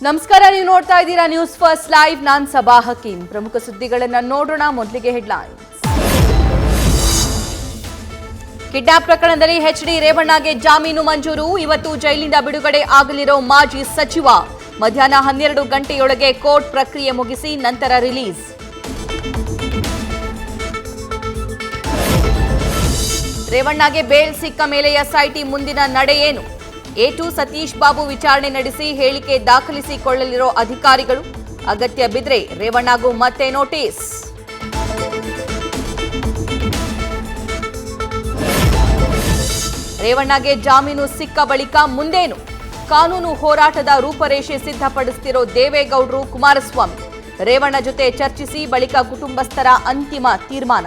ನಮಸ್ಕಾರ, ನೀವು ನೋಡ್ತಾ ಇದ್ದೀರಾ ನ್ಯೂಸ್ ಫಸ್ಟ್ ಲೈವ್. ನಾನ್ ಸಬಾ ಹಕೀಂ. ಪ್ರಮುಖ ಸುದ್ದಿಗಳನ್ನ ನೋಡೋಣ. ಮೊದಲಿಗೆ ಹೆಡ್ಲೈನ್ಸ್. ಕಿಡ್ನಾಪ್ ಪ್ರಕರಣದಲ್ಲಿ ಎಚ್.ಡಿ. ರೇವಣ್ಣಗೆ ಜಾಮೀನು ಮಂಜೂರು. ಇವತ್ತು ಜೈಲಿಂದ ಬಿಡುಗಡೆ ಆಗಲಿರೋ ಮಾಜಿ ಸಚಿವ ಮಧ್ಯಾಹ್ನ 12 ಗಂಟೆಯೊಳಗೆ ಕೋರ್ಟ್ ಪ್ರಕ್ರಿಯೆ ಮುಗಿಸಿ ನಂತರ ರಿಲೀಸ್. ರೇವಣ್ಣಗೆ ಬೇಲ್ ಸಿಕ್ಕ ಮೇಲೆ ಎಸ್ಐಟಿ ಮುಂದಿನ ನಡೆ ಏನು? ಎ2 ಸತೀಶ್ ಬಾಬು ವಿಚಾರಣೆ ನಡೆಸಿ ಹೇಳಿಕೆ ದಾಖಲಿಸಿಕೊಳ್ಳಲಿರೋ ಅಧಿಕಾರಿಗಳು. ಅಗತ್ಯ ಬಿದ್ರೆ ರೇವಣ್ಣಗೂ ಮತ್ತೆ ನೋಟಿಸ್. ರೇವಣ್ಣಗೆ ಜಾಮೀನು ಸಿಕ್ಕ ಬಳಿಕ ಮುಂದೇನು? ಕಾನೂನು ಹೋರಾಟದ ರೂಪರೇಷೆ ಸಿದ್ಧಪಡಿಸುತ್ತಿರೋ ದೇವೇಗೌಡರು, ಕುಮಾರಸ್ವಾಮಿ. ರೇವಣ್ಣ ಜೊತೆ ಚರ್ಚಿಸಿ ಬಳಿಕ ಕುಟುಂಬಸ್ಥರ ಅಂತಿಮ ತೀರ್ಮಾನ.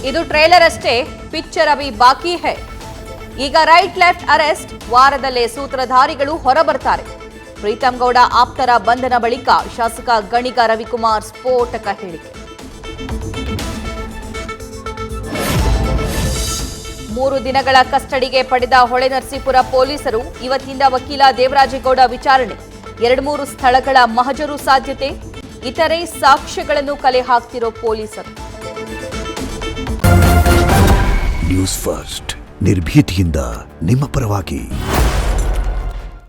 ಇದು ಟ್ರೇಲರ್ ಅಷ್ಟೇ, ಪಿಕ್ಚರ್ ಅಭಿ ಬಾಕಿ ಹೈ. ಈಗ ರೈಟ್ ಲೆಫ್ಟ್ ಅರೆಸ್ಟ್, ವಾರದಲ್ಲೇ ಸೂತ್ರಧಾರಿಗಳು ಹೊರಬರ್ತಾರೆ. ಪ್ರೀತಂ ಗೌಡ ಆಪ್ತರ ಬಂಧನ ಬಳಿಕ ಶಾಸಕ ಗಣಿಗ ರವಿಕುಮಾರ್ ಸ್ಫೋಟಕ ಹೇಳಿಕೆ. 3 ದಿನಗಳ ಕಸ್ಟಡಿಗೆ ಪಡೆದ ಹೊಳೆನರಸೀಪುರ ಪೊಲೀಸರು. ಇವತ್ತಿಂದ ವಕೀಲ ದೇವರಾಜೇಗೌಡ ವಿಚಾರಣೆ. 2-3 ಸ್ಥಳಗಳ ಮಹಜರು ಸಾಧ್ಯತೆ. ಇತರೆ ಸಾಕ್ಷ್ಯಗಳನ್ನು ಕಲೆ ಹಾಕ್ತಿರೋ ಪೊಲೀಸರು. ನ್ಯೂಸ್ ಫಸ್ಟ್, ನಿರ್ಭೀತಿಯಿಂದ ನಿಮ್ಮ ಪರವಾಗಿ.